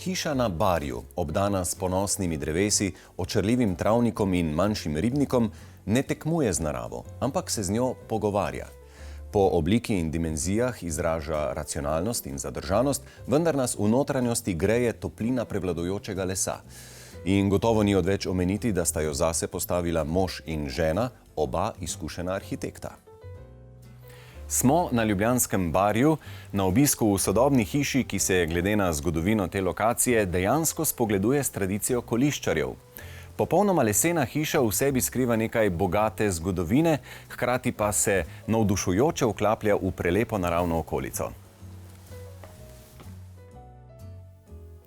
Hiša na Barju, obdana s ponosnimi drevesi, očarljivim travnikom in manjšim ribnikom, ne tekmuje z naravo, ampak se z njo pogovarja. Po obliki in dimenzijah izraža racionalnost in zadržanost, vendar nas v notranjosti greje toplina prevladujočega lesa. In gotovo ni odveč omeniti, da sta jo zase postavila mož in žena, oba izkušena arhitekta. Smo na ljubljanskem Barju, na obisku v sodobni hiši, ki se glede na zgodovino te lokacije dejansko spogleduje s tradicijo koliščarjev. Popolnoma lesena hiša v sebi skriva nekaj bogate zgodovine, hkrati pa se navdušujoče vklaplja v prelepo naravno okolico.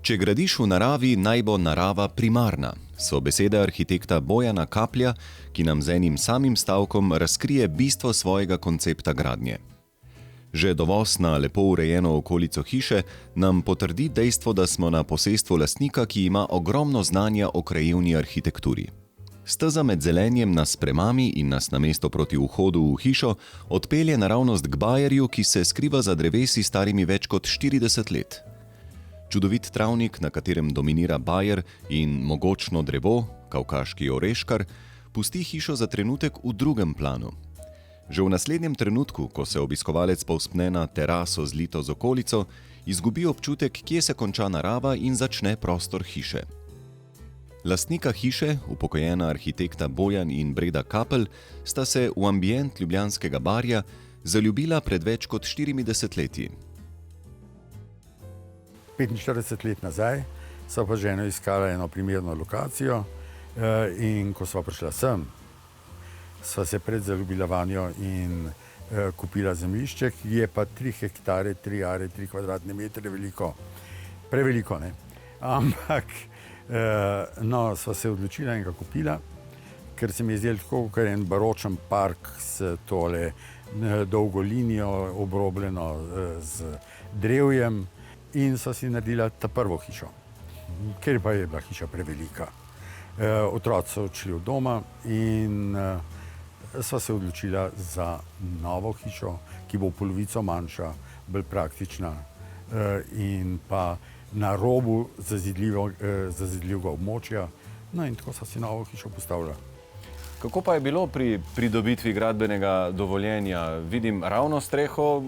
Če gradiš v naravi, naj bo narava primarna, so besede arhitekta Bojana Kaplja, ki nam z enim samim stavkom razkrije bistvo svojega koncepta gradnje. Že dovoz na lepo urejeno okolico hiše nam potrdi dejstvo, da smo na posestvu lastnika, ki ima ogromno znanja o krajevni arhitekturi. Steza med zelenjem nas premami in nas namesto proti vhodu v hišo odpelje naravnost k bajerju, ki se skriva za drevesi starimi več kot 40 let. Čudovit travnik, na katerem dominira bajer, in mogočno drevo, kavkaški oreškar, pusti hišo za trenutek v drugem planu. Že v naslednjem trenutku, ko se obiskovalec povzpne na teraso zlito z okolico, izgubi občutek, kje se konča narava in začne prostor hiše. Lastnika hiše, upokojena arhitekta Bojan in Breda Kapelj, sta se v ambient ljubljanskega Barja zaljubila pred več kot 40 leti. 45 let nazaj sva pa ženo iskala eno primerno lokacijo in ko sva prišla sem, sva se predzaljubila vanjo in kupila zemljišče, ki je pa 3 hektare, 3 are, 3 kvadratne metre veliko. Preveliko, ne? Ampak sva se odločila in ga kupila, ker se mi je zdelo tako, kot en baročen park s tole dolgo linijo, obrobljeno z drevjem. In so si naredila ta prvo hišo, ker pa je bila hiša prevelika. Otroci so odšli od doma in sva se odločila za novo hišo, ki bo polovico manjša, bolj praktična in pa na robu zazidljivega območja. No in tako sva si novo hišo postavila. Kako pa je bilo pri pridobitvi gradbenega dovoljenja? Vidim ravno streho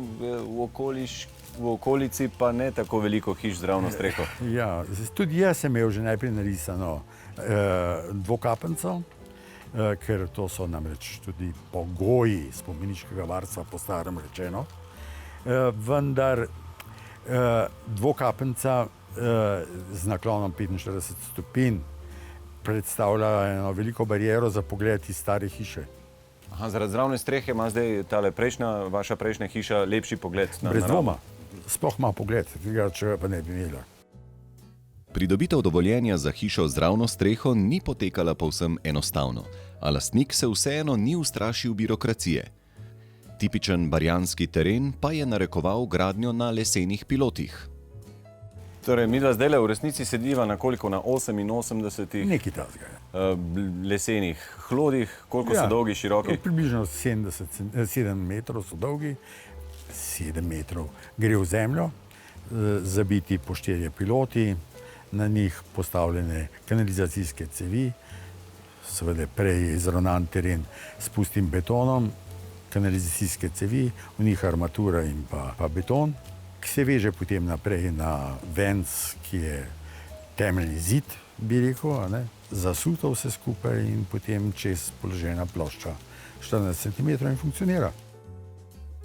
v okolici, pa ne tako veliko hiš z ravno streho. Ja, tudi jaz sem imel že najprej narisano dvokapenco, ker to so namreč tudi pogoji spomeniškega varstva, po starem rečeno. Vendar dvokapenca z naklonom 45 stopinj predstavlja eno veliko bariero za pogled iz stare hiše. Zaradi ravne strehe ima zdaj vaša prejšnja hiša lepši pogled na naravo? Brez dvoma. Sploh ima pogled, če pa ne bi imela. Pridobitev dovoljenja za hišo z ravno streho ni potekala povsem enostavno, a lastnik se vseeno ni ustrašil birokracije. Tipičen barjanski teren pa je narekoval gradnjo na lesenih pilotih. Torej, midva zdajle v resnici sediva na koliko? Na 88 nekaj takega lesenih hlodih. Koliko so dolgi, široki? Približno 7 metrov so dolgi, 7 metrov gre v zemljo, zabiti po 4 piloti, na njih postavljene kanalizacijske cevi, seveda prej izravnan teren s pustim betonom, kanalizacijske cevi, v njih armatura in pa beton, ki se veže potem naprej na venc, ki je temeljni zid, bi rekel, zasuto vse skupaj in potem čez položena plošča 14 cm in funkcionira.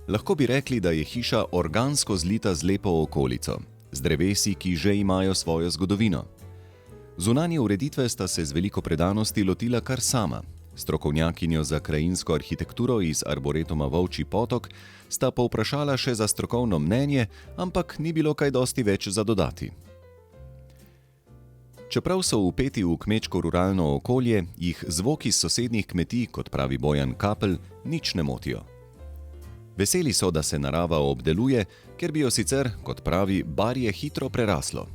Lahko bi rekli, da je hiša organsko zlita z lepo okolico, z drevesi, ki že imajo svojo zgodovino. Zunanje ureditve sta se z veliko predanosti lotila kar sama. Strokovnjakinjo za krajinsko arhitekturo iz Arboretuma Volčji Potok sta povprašala še za strokovno mnenje, ampak ni bilo kaj dosti več za dodati. Čeprav so vpeti v kmečko-ruralno okolje, jih zvoki iz sosednjih kmetij, kot pravi Bojan Kapelj, nič ne motijo. Veseli so, da se narava obdeluje, ker bi jo sicer, kot pravi, Barje hitro preraslo.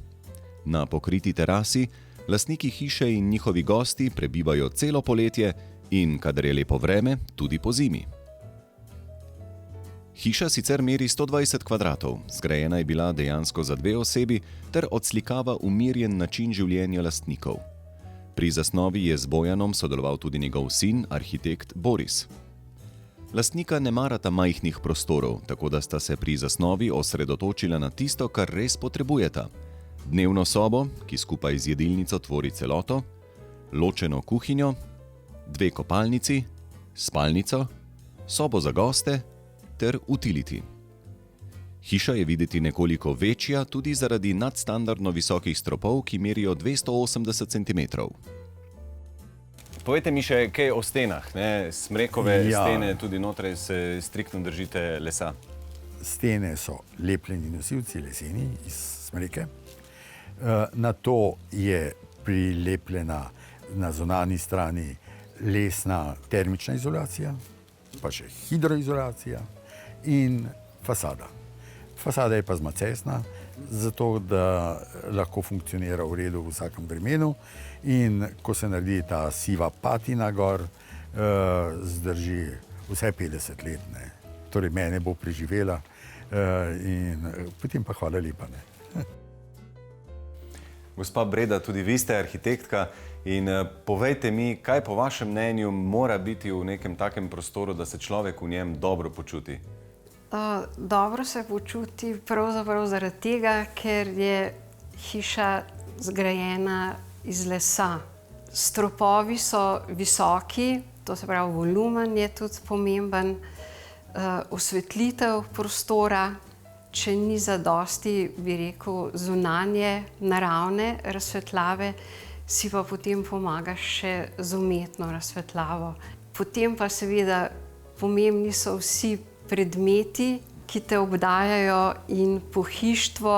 Na pokriti terasi lastniki hiše in njihovi gosti prebivajo celo poletje in, kadar je lepo vreme, tudi pozimi. Hiša sicer meri 120 kvadratov, zgrajena je bila dejansko za 2 osebi ter odslikava umirjen način življenja lastnikov. Pri zasnovi je z Bojanom sodeloval tudi njegov sin, arhitekt Boris. Lastnika ne marata majhnih prostorov, tako da sta se pri zasnovi osredotočila na tisto, kar res potrebujeta. Dnevno sobo, ki skupaj z jedilnico tvori celoto, ločeno kuhinjo, 2 kopalnici, spalnico, sobo za goste ter utility. Hiša je videti nekoliko večja tudi zaradi nadstandardno visokih stropov, ki merijo 280 cm. Povejte mi še kaj o stenah, ne? Smrekove stene, tudi notraj se striktno držite lesa. Stene so lepljeni nosilci leseni iz smreke. Na to je prilepljena na zunanji strani lesna termična izolacija, pa še hidroizolacija in fasada. Fasada je pa zmacesna, zato da lahko funkcionira v redu v vsakem vremenu in ko se naredi ta siva patina gor, zdrži vsaj 50 let. Ne. Torej mene bo preživela in potem pa hvala lepa. Ne. Gospa Breda, tudi vi ste arhitektka in povejte mi, kaj po vašem mnenju mora biti v nekem takem prostoru, da se človek v njem dobro počuti? Dobro se počuti pravzaprav zaradi tega, ker je hiša zgrajena iz lesa. Stropovi so visoki, to se pravi volumen je tudi pomemben, osvetlitev prostora, če ni zadosti, bi rekel, zunanje, naravne razsvetljave, si pa potem pomagaš še z umetno razsvetljavo. Potem pa seveda pomembni so vsi predmeti, ki te obdajajo in pohištvo,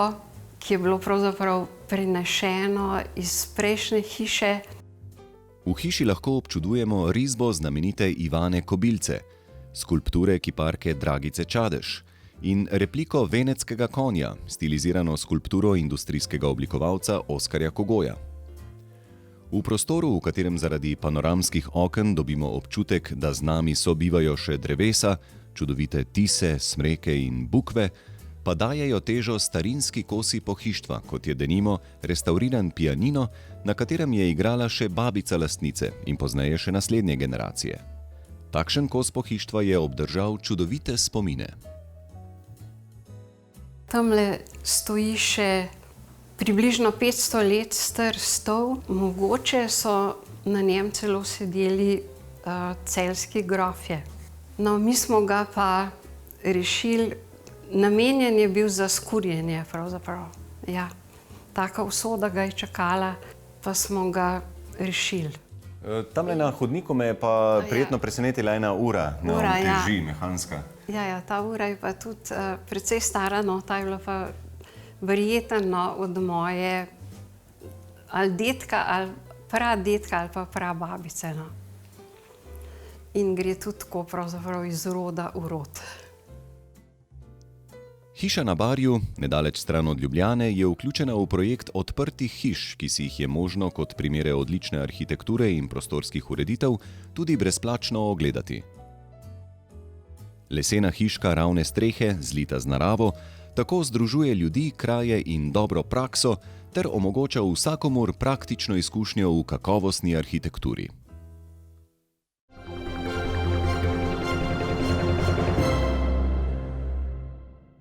ki je bilo pravzaprav prenešeno iz prejšnje hiše. V hiši lahko občudujemo risbo znamenite Ivane Kobilce, skulpture kiparke Dragice Čadež in repliko venetskega konja, stilizirano skulpturo industrijskega oblikovalca Oskarja Kogoja. V prostoru, v katerem zaradi panoramskih oken dobimo občutek, da z nami sobivajo še drevesa, čudovite tise, smreke in bukve, pa dajejo težo starinski kosi pohištva, kot je denimo restavriran pianino, na katerem je igrala še babica lastnice in pozneje še naslednje generacije. Takšen kos pohištva je obdržal čudovite spomine. Tamle stoji še približno 500 let star stol, mogoče so na njem celo sedeli celjski grofje. No, mi smo ga pa rešili, namenjen je bil za skurjenje pravzaprav. Ja, taka usoda ga je čakala, pa smo ga rešili. Tamle na hodniku me je pa prijetno presenetila ena ura, teži, mehanska. Ja, ta ura je pa tudi precej stara, no, ta je bila pa verjetno od moje ali detka, ali pradetka, ali pa prababice, no. In gre tudi tako pravzaprav iz roda v rod. Hiša na Barju, nedaleč stran od Ljubljane, je vključena v projekt odprtih hiš, ki si jih je možno kot primere odlične arhitekture in prostorskih ureditev tudi brezplačno ogledati. Lesena hiška ravne strehe, zlita z naravo, tako združuje ljudi, kraje in dobro prakso ter omogoča vsakomur praktično izkušnjo v kakovostni arhitekturi.